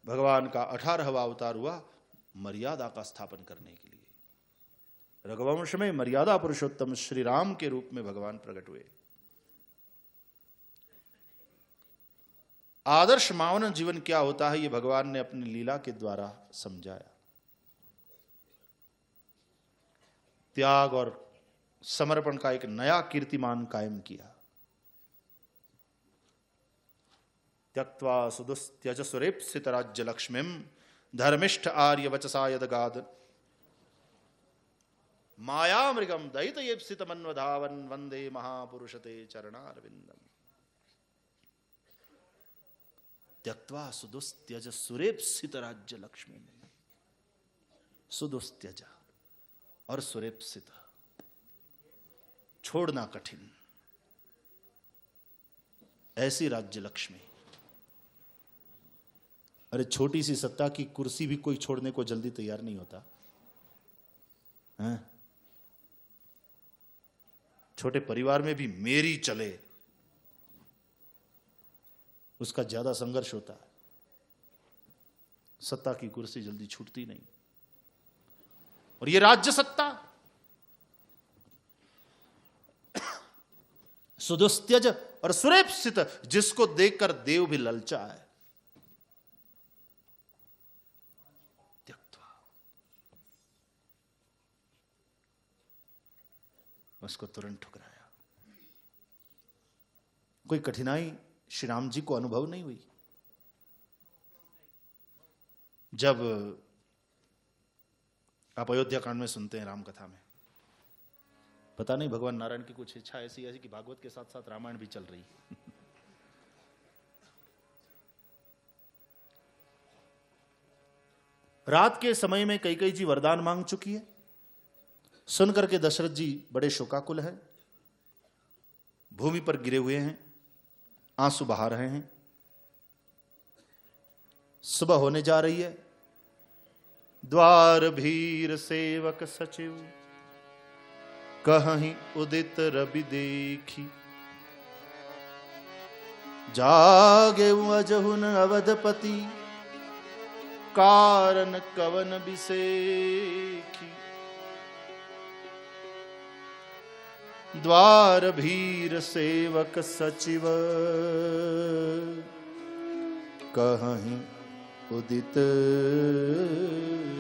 भगवान का 18वां अवतार हुआ मर्यादा का स्थापन करने के लिए। रघुवंश में मर्यादा पुरुषोत्तम श्री राम के रूप में भगवान प्रकट हुए। आदर्श मानव जीवन क्या होता है, ये भगवान ने अपनी लीला के द्वारा समझाया। त्याग और समर्पण का एक नया कीर्तिमान कायम किया। त्यक्त्वा सुदुस्त्यज सुरेप्सित राज्य लक्ष्मीम धर्मिष्ठ आर्य वचसा यदगाद माया मृगम दयित येप्सित मन्वधावन वंदे महापुरुषते चरणारविंदम। त्यक्त्वा सुदुस्त्यज सुरेप्सित राज्य लक्ष्मी। सुदुस्त्यज और सुरेप्सित, छोड़ना कठिन, ऐसी राज्य लक्ष्मी। अरे छोटी सी सत्ता की कुर्सी भी कोई छोड़ने को जल्दी तैयार नहीं होता है? छोटे परिवार में भी मेरी चले, उसका ज्यादा संघर्ष होता है। सत्ता की कुर्सी जल्दी छूटती नहीं। और ये राज्य सत्ता सुदुस्त्यज और सुरेप्सित, जिसको देखकर देव भी ललचा है। त्यक्त्वा, उसको तुरंत ठुकराया। कोई कठिनाई श्री राम जी को अनुभव नहीं हुई। जब आप अयोध्या कांड में सुनते हैं राम कथा में, पता नहीं भगवान नारायण की कुछ इच्छा ऐसी है कि भागवत के साथ साथ रामायण भी चल रही। रात के समय में कैकेयी जी वरदान मांग चुकी है। सुनकर के दशरथ जी बड़े शोकाकुल हैं, भूमि पर गिरे हुए हैं, आंसू बहा रहे हैं। सुबह होने जा रही है। द्वार भीर सेवक सचिव कहीं उदित रवि देखी, जागे अजहुन अवधपति कारण कवन बिसेखी। द्वार भीर सेवक सचिव कहीं उदित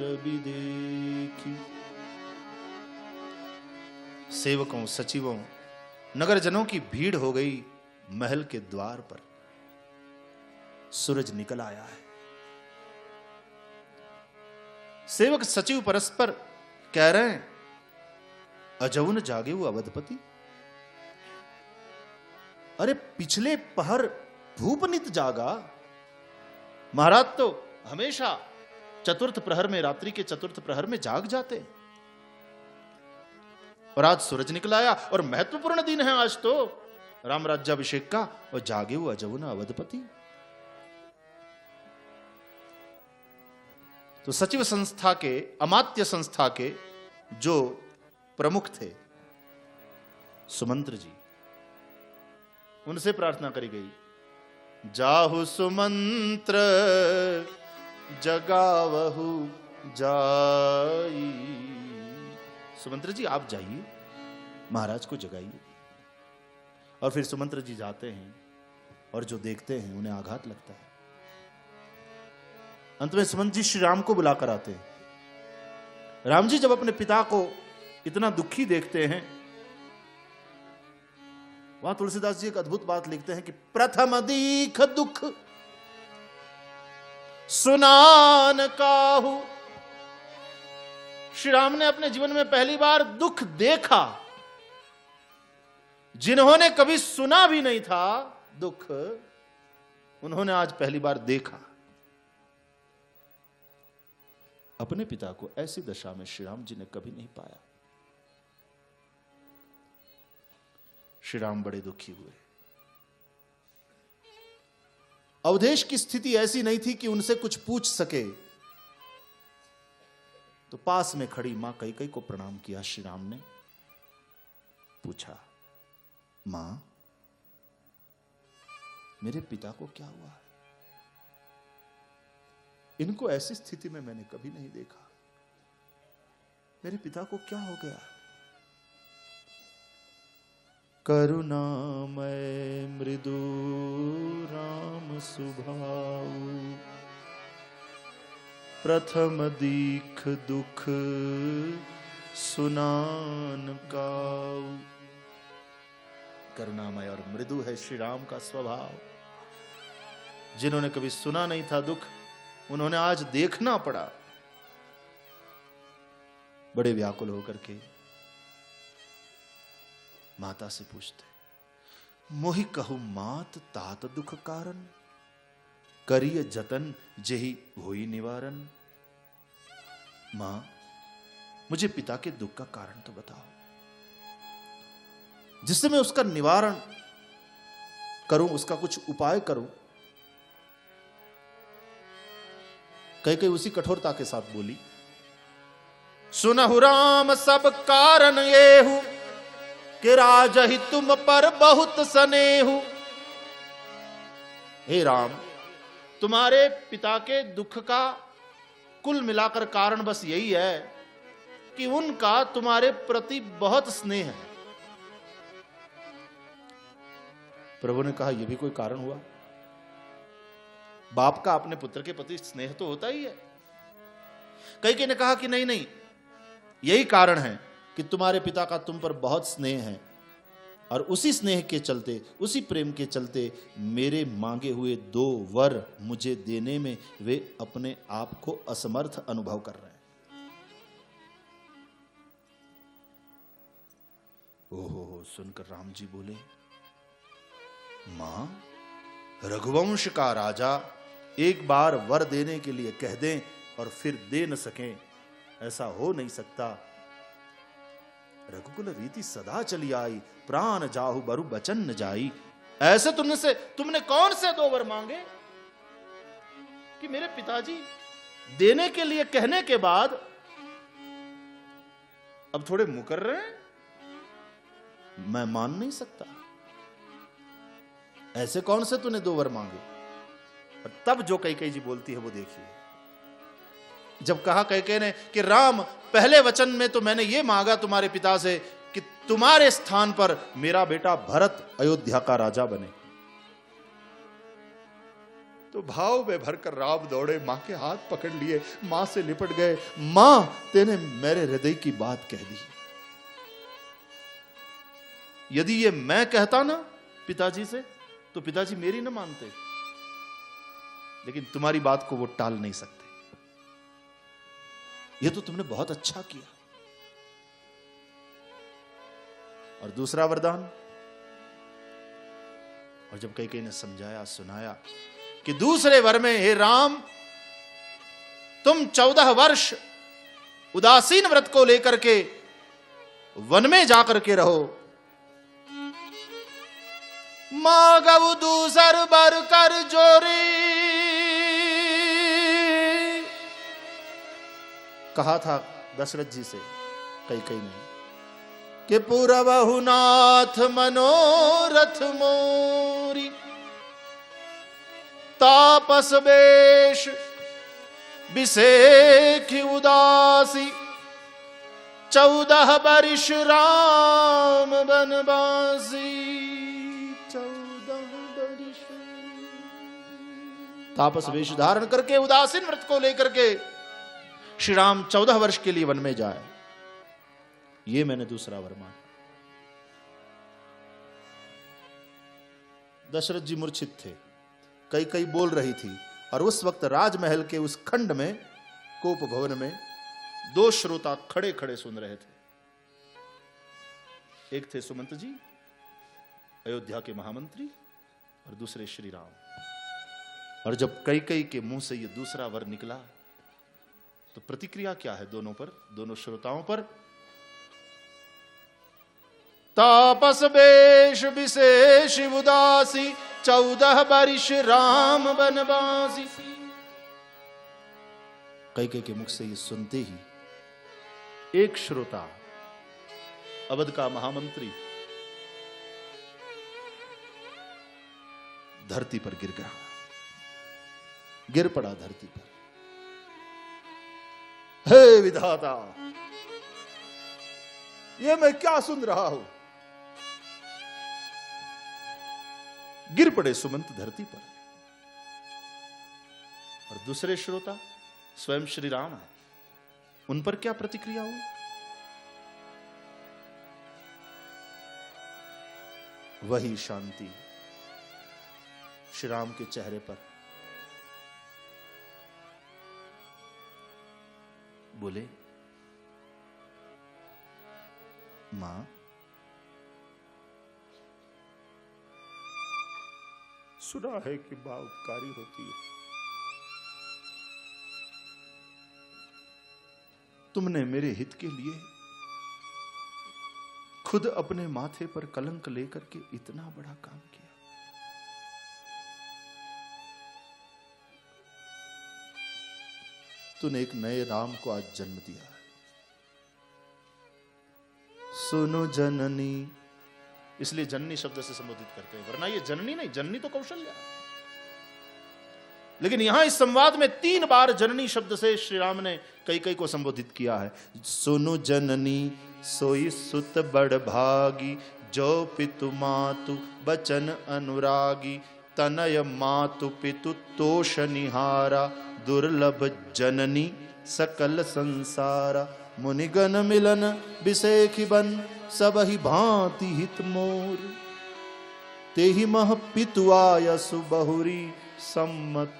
रवि देखी। सेवकों, सचिवों, नगरजनों की भीड़ हो गई महल के द्वार पर। सूरज निकल आया है। सेवक सचिव परस्पर कह रहे हैं, अजउन जागे वो अवधपति। अरे पिछले पहर भूपनित जागा, महाराज तो हमेशा चतुर्थ प्रहर में, रात्रि के चतुर्थ प्रहर में जाग जाते, और आज सूरज निकल आया और महत्वपूर्ण दिन है आज तो राम राज्याभिषेक का, और जागे वो अजउन अवधपति। तो सचिव संस्था के, अमात्य संस्था के जो प्रमुख थे सुमंत्र जी, उनसे प्रार्थना करी गई, जाहु सुमंत्र जगावहु जाई। सुमंत्र जी आप जाइए, महाराज को जगाइए। और फिर सुमंत्र जी जाते हैं और जो देखते हैं उन्हें आघात लगता है। अंत में सुमंत्र जी श्री राम को बुलाकर आते हैं। राम जी जब अपने पिता को इतना दुखी देखते हैं, वहां तुलसीदास जी एक अद्भुत बात लिखते हैं कि प्रथम दीख दुख सुनान काहू। श्री राम ने अपने जीवन में पहली बार दुख देखा। जिन्होंने कभी सुना भी नहीं था दुख, उन्होंने आज पहली बार देखा। अपने पिता को ऐसी दशा में श्री राम जी ने कभी नहीं पाया। श्री राम बड़े दुखी हुए। अवधेश की स्थिति ऐसी नहीं थी कि उनसे कुछ पूछ सके, तो पास में खड़ी मां कैकेयी को प्रणाम किया श्री राम ने। पूछा, मां मेरे पिता को क्या हुआ है? इनको ऐसी स्थिति में मैंने कभी नहीं देखा। मेरे पिता को क्या हो गया? करुणामय मृदु राम सुभाऊ, प्रथम दीख दुख सुनान काऊ। करुणामय और मृदु है श्री राम का स्वभाव। जिन्होंने कभी सुना नहीं था दुख, उन्होंने आज देखना पड़ा। बड़े व्याकुल होकर के माता से पूछते, मोहि कहु मात तात दुख कारण, करिय जतन जेहि होई निवारण। मां, मुझे पिता के दुख का कारण तो बताओ, जिससे मैं उसका निवारण करूं, उसका कुछ उपाय करूं। कई उसी कठोरता के साथ बोली, सुनहु राम सब कारण येहु, कि राजहि तुम पर बहुत स्नेहु। हे राम, तुम्हारे पिता के दुख का कुल मिलाकर कारण बस यही है कि उनका तुम्हारे प्रति बहुत स्नेह है। प्रभु ने कहा, यह भी कोई कारण हुआ? बाप का अपने पुत्र के प्रति स्नेह तो होता ही है। कई ने कहा कि नहीं नहीं, यही कारण है कि तुम्हारे पिता का तुम पर बहुत स्नेह है, और उसी स्नेह के चलते, उसी प्रेम के चलते मेरे मांगे हुए 2 वर मुझे देने में वे अपने आप को असमर्थ अनुभव कर रहे हैं। ओहो, सुनकर राम जी बोले, मां, रघुवंश का राजा एक बार वर देने के लिए कह दें और फिर दे न सकें, ऐसा हो नहीं सकता। रघुकुल रीति सदा चली आई, प्राण जाहु बरु बचन न जाई। ऐसे तुमने कौन से 2 वर मांगे कि मेरे पिताजी देने के लिए कहने के बाद अब थोड़े मुकर रहे हैं? मैं मान नहीं सकता। ऐसे कौन से तूने 2 वर मांगे? और तब जो कैकेयी जी बोलती है वो देखिए। जब कहा कैकेयी ने कि राम, पहले वचन में तो मैंने ये मांगा तुम्हारे पिता से कि तुम्हारे स्थान पर मेरा बेटा भरत अयोध्या का राजा बने, तो भाव में भरकर राम दौड़े, मां के हाथ पकड़ लिए, मां से लिपट गए। मां, तेने मेरे हृदय की बात कह दी। यदि ये मैं कहता ना पिताजी से, तो पिताजी मेरी न मानते, लेकिन तुम्हारी बात को वो टाल नहीं सकते। ये तो तुमने बहुत अच्छा किया। और दूसरा वरदान, और जब कैकेयी ने समझाया, सुनाया कि दूसरे वर में, हे राम, तुम 14 वर्ष उदासीन व्रत को लेकर के वन में जाकर के रहो। मांगव दूसर बर कर जोरी, कहा था दशरथ जी से कैकेयी ने कि पूरबहु नाथ मनोरथ मोरी, तापस वेश विषेख उदासी, 14 वर्ष राम बनवासी। 14 वर्ष तापस वेश धारण करके, उदासीन व्रत को लेकर के श्री राम 14 वर्ष के लिए वन में जाए। ये मैंने दूसरा वर मांगा। दशरथ जी मूर्छित थे, कैकेयी बोल रही थी, और उस वक्त राजमहल के उस खंड में, कोप भवन में 2 श्रोता खड़े खड़े सुन रहे थे। एक थे सुमंत जी, अयोध्या के महामंत्री, और दूसरे श्री राम। और जब कैकेयी के मुंह से यह दूसरा वर निकला, तो प्रतिक्रिया क्या है दोनों पर, दोनों श्रोताओं पर? तापस वेश विशेष उदासी, 14 वर्ष राम बनवासी। कैकेयी के मुख से ये सुनते ही एक श्रोता, अवध का महामंत्री, धरती पर गिर गया, गिर पड़ा धरती पर। विधाता, ये मैं क्या सुन रहा हूं। गिर पड़े सुमंत धरती पर। और दूसरे श्रोता स्वयं श्री राम है, उन पर क्या प्रतिक्रिया हुई? वही शांति श्री राम के चेहरे पर। बोले, मां, सुना है कि मां उपकारी होती है। तुमने मेरे हित के लिए खुद अपने माथे पर कलंक लेकर के इतना बड़ा काम किया। तूने एक नए राम को आज जन्म दिया है। सुनो जननी, इसलिए जननी शब्द से संबोधित करते हैं, वरना ये जननी नहीं, जननी तो कौशल्या। लेकिन यहां इस संवाद में 3 बार जननी शब्द से श्री राम ने कैकेयी को संबोधित किया है। सुनो जननी सोई सुत बड़ भागी, जो पितु मातु बचन अनुरागी, तनय मातु पितु तोष निहारा, दुर्लभ जननी सकल संसारा, मुनिगण मिलन बिसेखि बन, सब ही भांति हित मोर, तेहि मह पितु आयसु बहुरी, सम्मत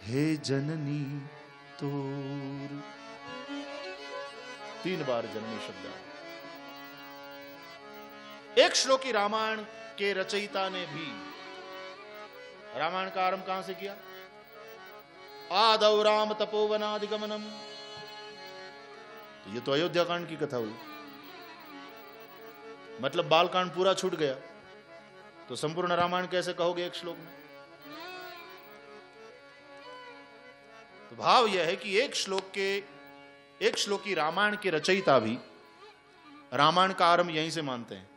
हे जननी तोर। 3 बार जननी शब्द। एक श्लोकी रामायण के रचयिता ने भी रामायण का आरंभ कहां से किया? आदौ राम तपोवनादिगमनम। तो ये तो अयोध्या कांड की कथा हुई, मतलब बालकांड पूरा छूट गया। तो संपूर्ण रामायण कैसे कहोगे एक श्लोक में? तो भाव यह है कि एक श्लोकी रामायण के रचयिता भी रामायण का आरंभ यहीं से मानते हैं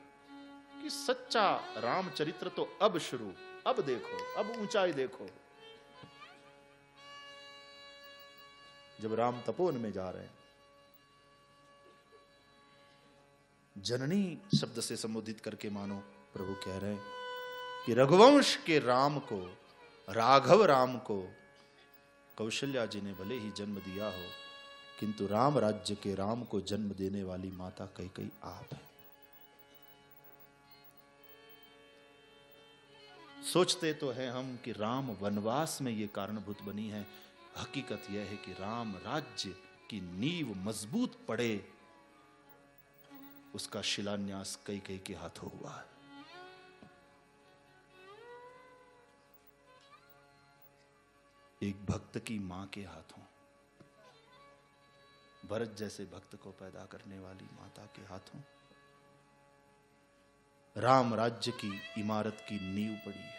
कि सच्चा रामचरित्र तो अब शुरू, अब देखो, अब ऊंचाई देखो। जब राम तपोवन में जा रहे हैं, जननी शब्द से संबोधित करके मानो प्रभु कह रहे हैं कि रघुवंश के राम को, राघव राम को कौशल्या जी ने भले ही जन्म दिया हो, किंतु राम राज्य के राम को जन्म देने वाली माता कैकेयी आप है। सोचते तो हैं हम कि राम वनवास में ये कारणभूत बनी है, हकीकत यह है कि राम राज्य की नींव मजबूत पड़े, उसका शिलान्यास कैकेयी के हाथों हुआ है। एक भक्त की मां के हाथों, भरत जैसे भक्त को पैदा करने वाली माता के हाथों राम राज्य की इमारत की नींव पड़ी है।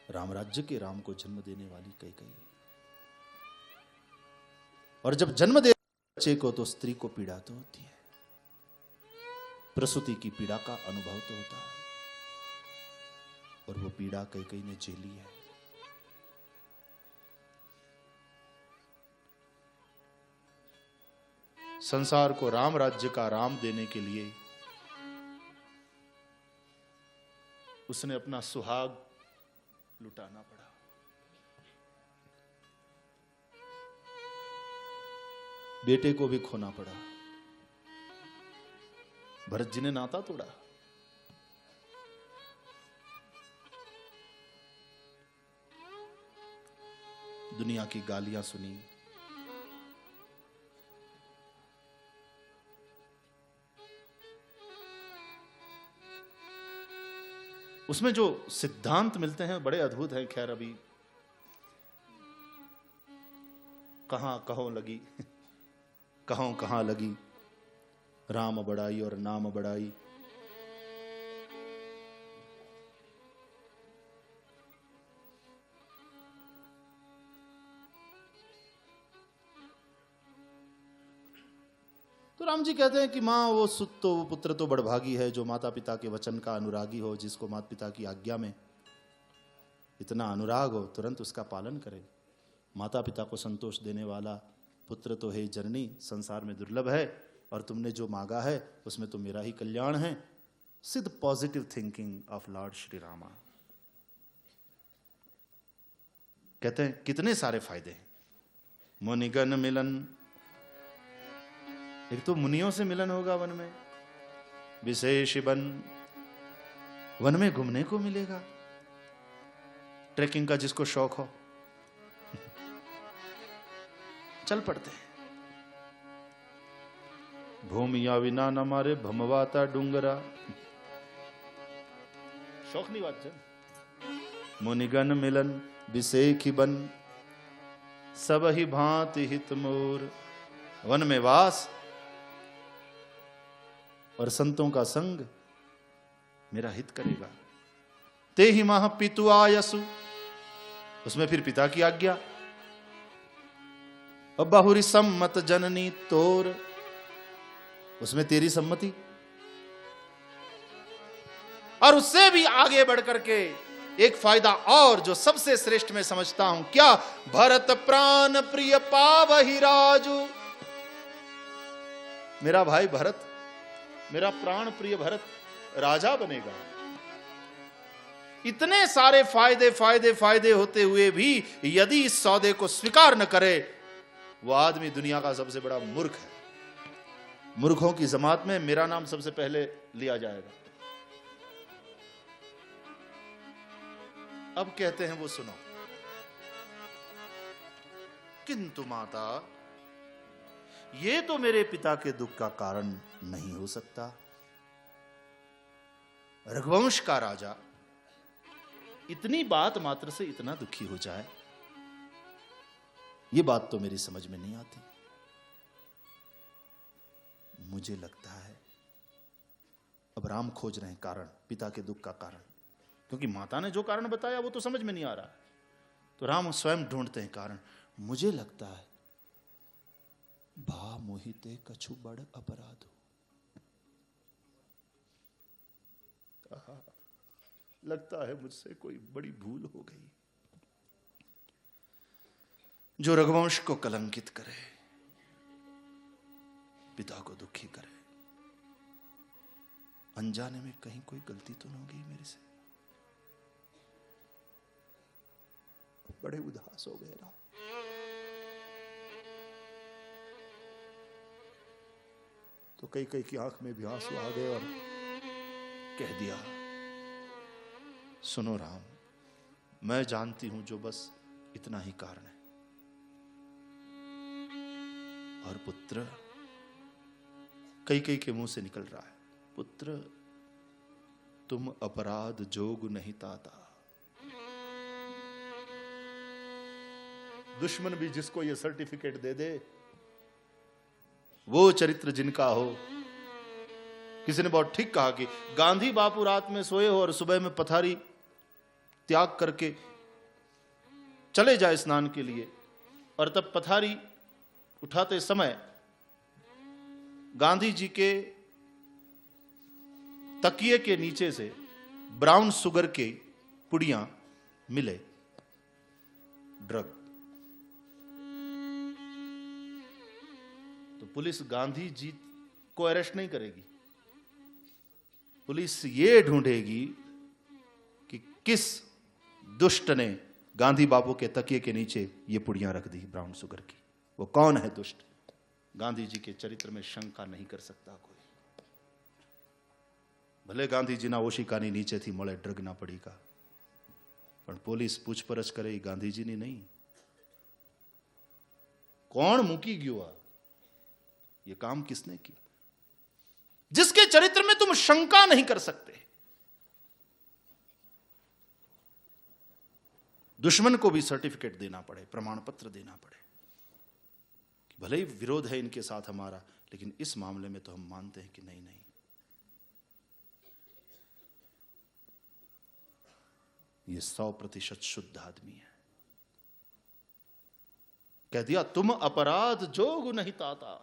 राम राज्य के राम को जन्म देने वाली कैकेयी। और जब जन्म दे बच्चे को तो स्त्री को पीड़ा तो होती है, प्रसूति की पीड़ा का अनुभव तो होता है, और वो पीड़ा कैकेयी ने झेली है। संसार को राम राज्य का राम देने के लिए उसने अपना सुहाग लुटाना पड़ा। बेटे को भी खोना पड़ा। भरत जी ने नाता तोड़ा। दुनिया की गालियां सुनी, उसमें जो सिद्धांत मिलते हैं बड़े अद्भुत हैं। खैर अभी कहां लगी कहां लगी राम बड़ाई और नाम बड़ाई। तो राम जी कहते हैं कि माँ वो सुत तो वो पुत्र तो बड़भागी है जो माता पिता के वचन का अनुरागी हो, जिसको माता पिता की आज्ञा में इतना अनुराग हो, तुरंत उसका पालन करे। माता पिता को संतोष देने वाला पुत्र तो हे जननी संसार में दुर्लभ है, और तुमने जो मांगा है उसमें तो मेरा ही कल्याण है। सिद्ध positive thinking of Lord Shri Rama. कहते हैं कितने सारे फायदे हैं। मुनिगण मिलन, एक तो मुनियों से मिलन होगा वन में, विशेष वन में घूमने को मिलेगा, ट्रैकिंग का जिसको शौक हो चल पड़ते हैं। भूमिया विना न मारे भमवाता डूंगरा, शौक नहीं बात जन। मुनिगण मिलन विशेखी बन, सब ही भांति हित मोर। वन में वास और संतों का संग मेरा हित करेगा। ते ही माह पितु आयसु, उसमें फिर पिता की आज्ञा। और बहुरी सम्मत जननी तोर, उसमें तेरी सम्मति। और उससे भी आगे बढ़ करके एक फायदा और जो सबसे श्रेष्ठ मैं समझता हूं, क्या? भरत प्राण प्रिय पावहि राजू। मेरा भाई भरत, मेरा प्राण प्रिय भरत राजा बनेगा। इतने सारे फायदे फायदे फायदे होते हुए भी यदि इस सौदे को स्वीकार न करे, वो आदमी दुनिया का सबसे बड़ा मूर्ख है। मूर्खों की जमात में मेरा नाम सबसे पहले लिया जाएगा। अब कहते हैं वो सुनो, किंतु माता ये तो मेरे पिता के दुख का कारण नहीं हो सकता। रघुवंश का राजा इतनी बात मात्र से इतना दुखी हो जाए, ये बात तो मेरी समझ में नहीं आती। मुझे लगता है अब राम खोज रहे हैं कारण, पिता के दुख का कारण, क्योंकि माता ने जो कारण बताया वो तो समझ में नहीं आ रहा। तो राम स्वयं ढूंढते हैं कारण। मुझे लगता है भा मोहिते कछु बड़ अपराध हो। लगता है मुझसे कोई बड़ी भूल हो गई जो रघुवंश को कलंकित करे, पिता को दुखी करे। अनजाने में कहीं कोई गलती तो नहीं हो गई मेरे से। बड़े उदास हो गए राम। तो कई कई की आंख में भी आंसू आ गए और कह दिया, सुनो राम, मैं जानती हूं जो बस इतना ही कारण है। और पुत्र, कई कई के मुंह से निकल रहा है, पुत्र तुम अपराध जोग नहीं ताता। दुश्मन भी जिसको ये सर्टिफिकेट दे दे, वो चरित्र जिनका हो। किसी ने बहुत ठीक कहा कि गांधी बापू रात में सोए हो और सुबह में पथारी त्याग करके चले जाए स्नान के लिए, और तब पथारी उठाते समय गांधी जी के तकिए के नीचे से ब्राउन शुगर के पुड़ियां मिले, ड्रग। तो पुलिस गांधी जी को अरेस्ट नहीं करेगी, पुलिस ये ढूंढेगी कि किस दुष्ट ने गांधी बाबू के तकिए के नीचे ये पुड़ियां रख दी ब्राउन शुगर की। वो कौन है दुष्ट? गांधी जी के चरित्र में शंका नहीं कर सकता कोई। भले गांधी जी ना ओशिकानी नीचे थी मोड़े ड्रग ना पड़ी का, पर पुलिस पूछपरछ करे गांधी जी ने नहीं। कौन मुकी गया? ये काम किसने किया? जिसके चरित्र में तुम शंका नहीं कर सकते। दुश्मन को भी सर्टिफिकेट देना पड़े, प्रमाण पत्र देना पड़े, भले ही विरोध है इनके साथ हमारा, लेकिन इस मामले में तो हम मानते हैं कि नहीं नहीं, ये 100% शुद्ध आदमी है। कह दिया तुम अपराध जोग नहीं ताता।